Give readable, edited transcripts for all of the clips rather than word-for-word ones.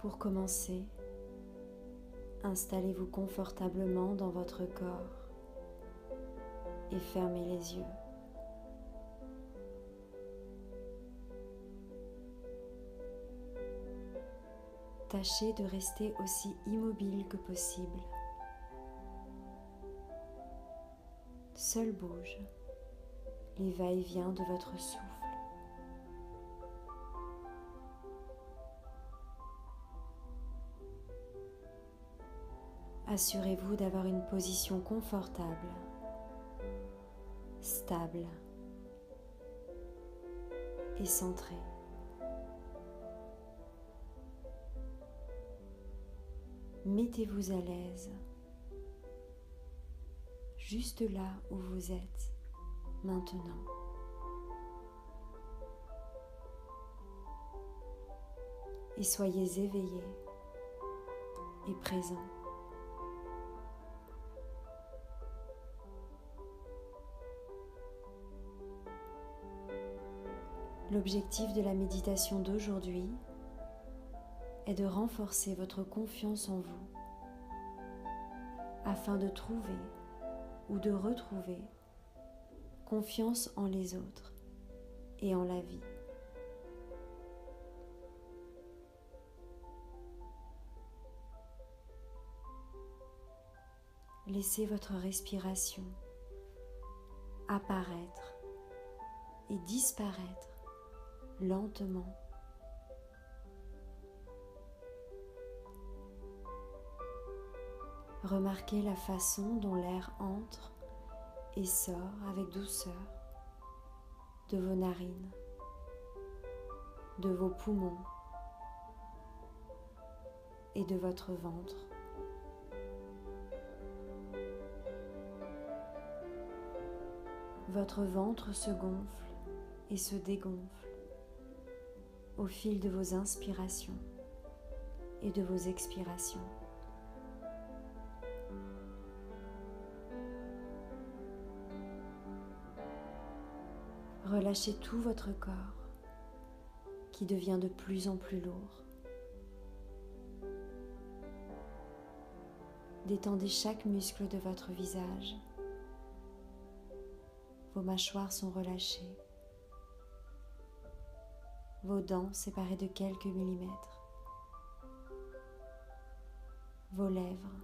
Pour commencer, installez-vous confortablement dans votre corps et fermez les yeux. Tâchez de rester aussi immobile que possible. Seul bouge les va-et-vient de votre souffle. Assurez-vous d'avoir une position confortable, stable et centrée. Mettez-vous à l'aise, juste là où vous êtes maintenant. Et soyez éveillé et présent. L'objectif de la méditation d'aujourd'hui est de renforcer votre confiance en vous afin de trouver ou de retrouver confiance en les autres et en la vie. Laissez votre respiration apparaître et disparaître lentement. Remarquez la façon dont l'air entre et sort avec douceur de vos narines, de vos poumons et de votre ventre. Votre ventre se gonfle et se dégonfle au fil de vos inspirations et de vos expirations. Relâchez tout votre corps qui devient de plus en plus lourd. Détendez chaque muscle de votre visage. Vos mâchoires sont relâchées. Vos dents séparées de quelques millimètres. Vos lèvres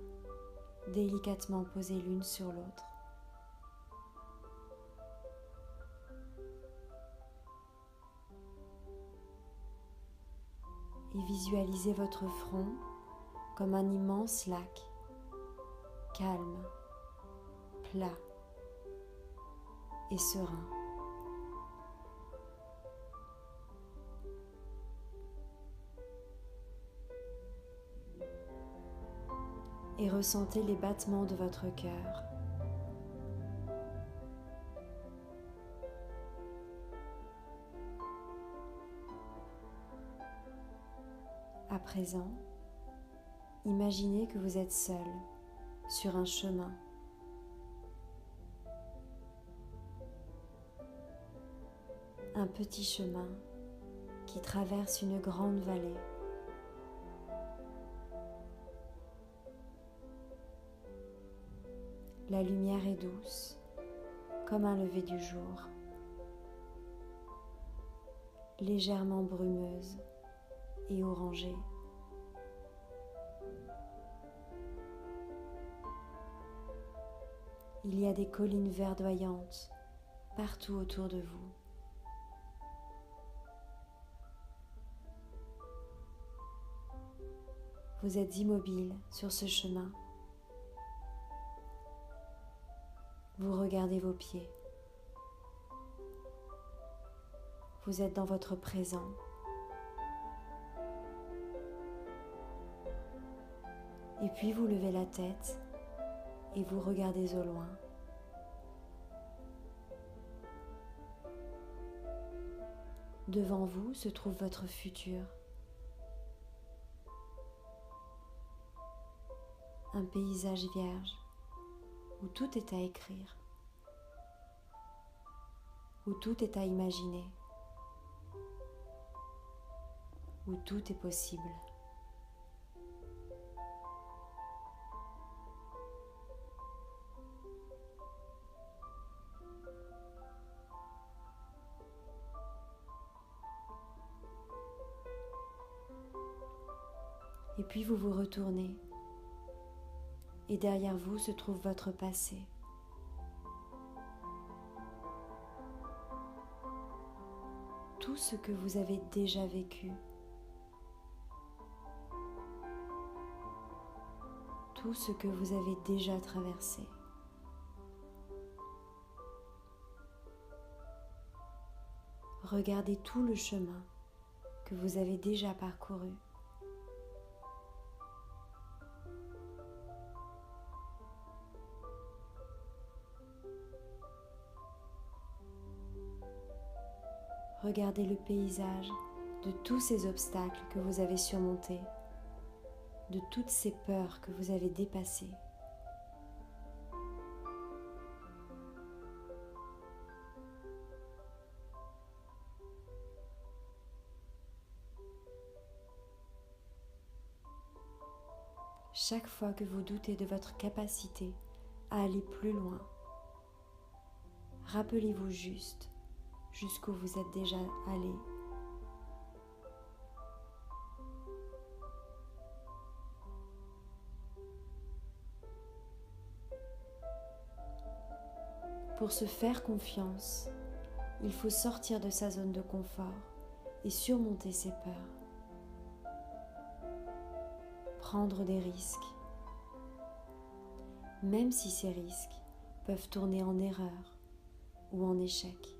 délicatement posées l'une sur l'autre. Et visualisez votre front comme un immense lac, calme, plat et serein. Et ressentez les battements de votre cœur. À présent, imaginez que vous êtes seul sur un chemin. Un petit chemin qui traverse une grande vallée. La lumière est douce, comme un lever du jour, légèrement brumeuse et orangée. Il y a des collines verdoyantes partout autour de vous. Vous êtes immobile sur ce chemin. Vous regardez vos pieds. Vous êtes dans votre présent. Et puis vous levez la tête et vous regardez au loin. Devant vous se trouve votre futur. Un paysage vierge où tout est à écrire, où tout est à imaginer, où tout est possible. Et puis vous vous retournez et derrière vous se trouve votre passé. Tout ce que vous avez déjà vécu, tout ce que vous avez déjà traversé. Regardez tout le chemin que vous avez déjà parcouru. Regardez le paysage de tous ces obstacles que vous avez surmontés, de toutes ces peurs que vous avez dépassées. Chaque fois que vous doutez de votre capacité à aller plus loin, rappelez-vous juste jusqu'où vous êtes déjà allé. Pour se faire confiance, il faut sortir de sa zone de confort et surmonter ses peurs. Prendre des risques, même si ces risques peuvent tourner en erreur ou en échec.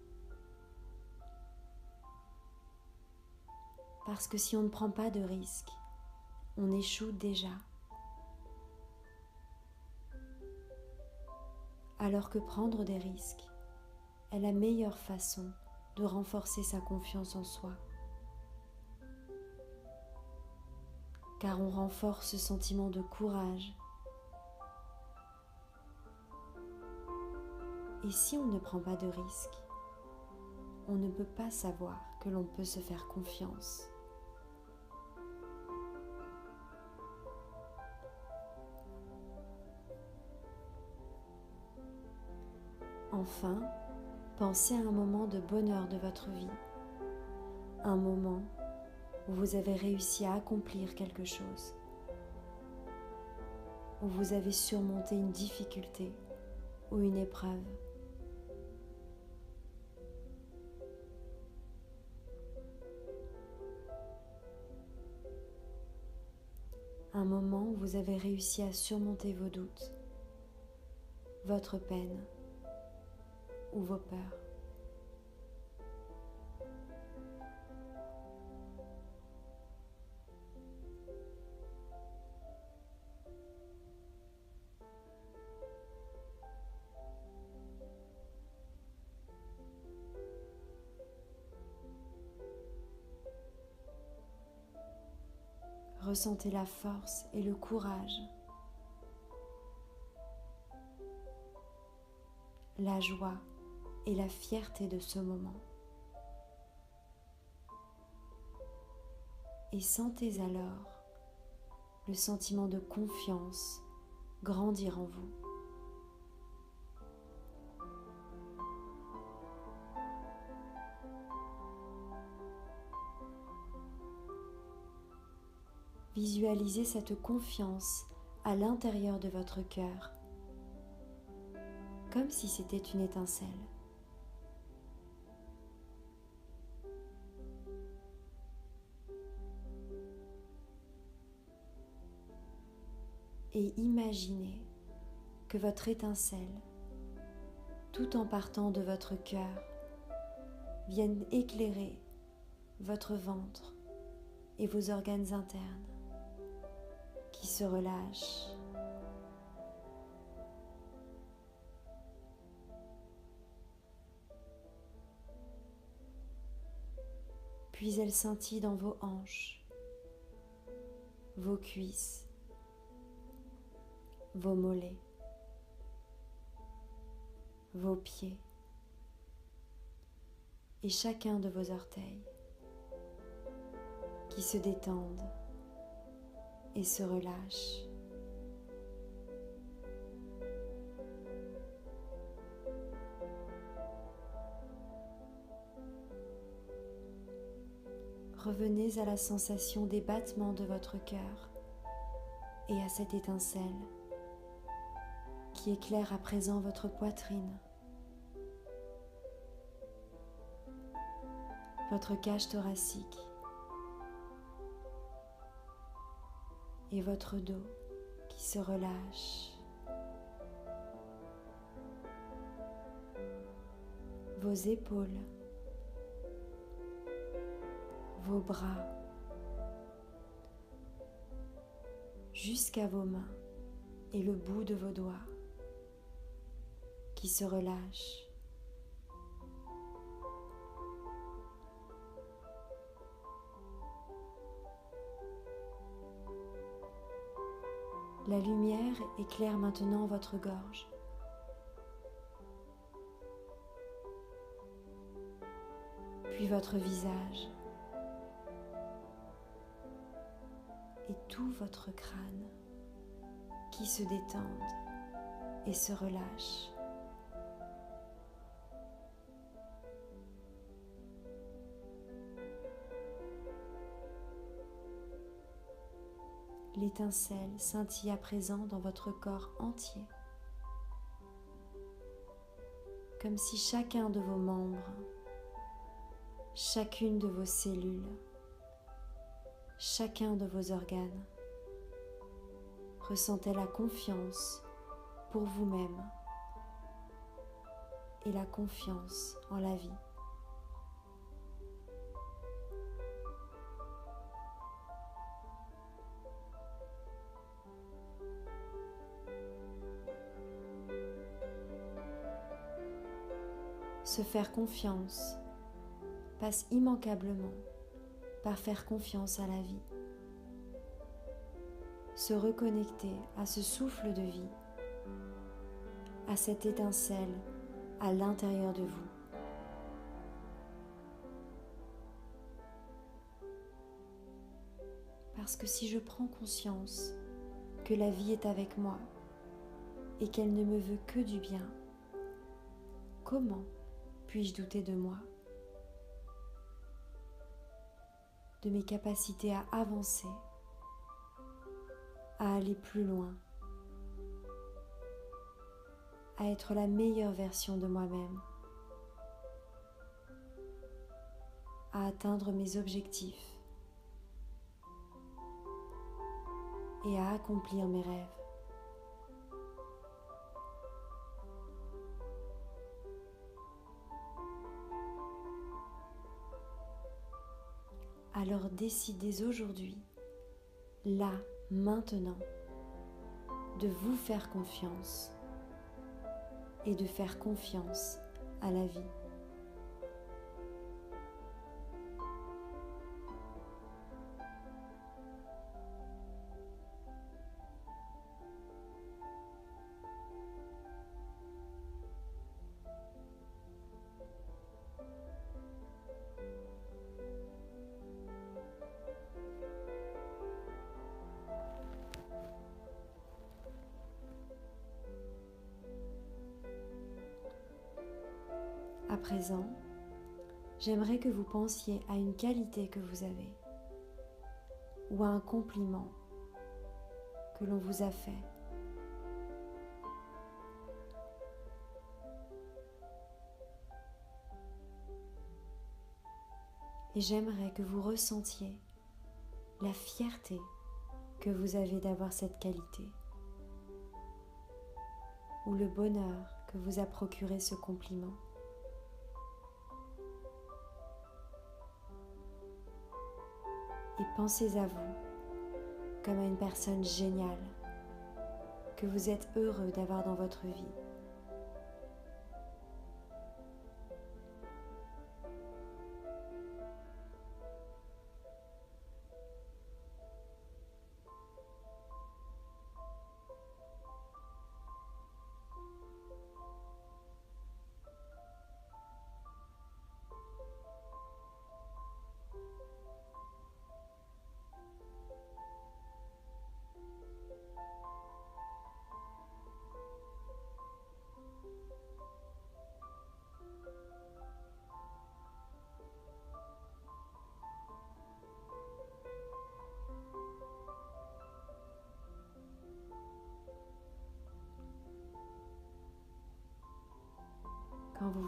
Parce que si on ne prend pas de risques, on échoue déjà. Alors que prendre des risques est la meilleure façon de renforcer sa confiance en soi. Car on renforce ce sentiment de courage. Et si on ne prend pas de risques, on ne peut pas savoir que l'on peut se faire confiance. Enfin, pensez à un moment de bonheur de votre vie, un moment où vous avez réussi à accomplir quelque chose, où vous avez surmonté une difficulté ou une épreuve. Un moment où vous avez réussi à surmonter vos doutes, votre peine ou vos peurs. Ressentez la force et le courage, la joie et la fierté de ce moment. Et sentez alors le sentiment de confiance grandir en vous. Visualisez cette confiance à l'intérieur de votre cœur, comme si c'était une étincelle. Et imaginez que votre étincelle, tout en partant de votre cœur, vienne éclairer votre ventre et vos organes internes qui se relâchent. Puis elle scintille dans vos hanches, vos cuisses, vos mollets, vos pieds et chacun de vos orteils qui se détendent et se relâchent. Revenez à la sensation des battements de votre cœur et à cette étincelle qui éclaire à présent votre poitrine, votre cage thoracique et votre dos qui se relâche, vos épaules, vos bras, jusqu'à vos mains et le bout de vos doigts qui se relâchent. La lumière éclaire maintenant votre gorge. Puis votre visage et tout votre crâne qui se détendent et se relâchent. L'étincelle scintille à présent dans votre corps entier, comme si chacun de vos membres, chacune de vos cellules, chacun de vos organes ressentait la confiance pour vous-même et la confiance en la vie. Se faire confiance passe immanquablement par faire confiance à la vie. Se reconnecter à ce souffle de vie, à cette étincelle à l'intérieur de vous. Parce que si je prends conscience que la vie est avec moi et qu'elle ne me veut que du bien, comment puis-je douter de moi, de mes capacités à avancer, à aller plus loin, à être la meilleure version de moi-même, à atteindre mes objectifs et à accomplir mes rêves. Alors décidez aujourd'hui, là, maintenant, de vous faire confiance et de faire confiance à la vie. À présent, j'aimerais que vous pensiez à une qualité que vous avez ou à un compliment que l'on vous a fait. Et j'aimerais que vous ressentiez la fierté que vous avez d'avoir cette qualité ou le bonheur que vous a procuré ce compliment. Et pensez à vous comme à une personne géniale que vous êtes heureux d'avoir dans votre vie.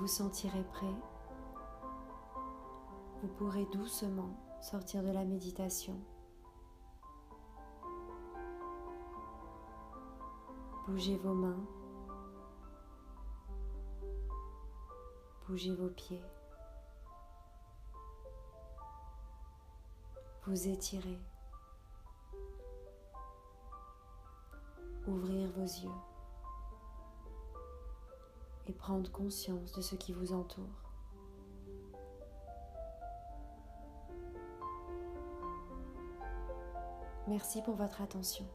vous sentirez prêt, vous pourrez doucement sortir de la méditation. Bougez vos mains, bougez vos pieds, vous étirez, ouvrir vos yeux et prendre conscience de ce qui vous entoure. Merci pour votre attention.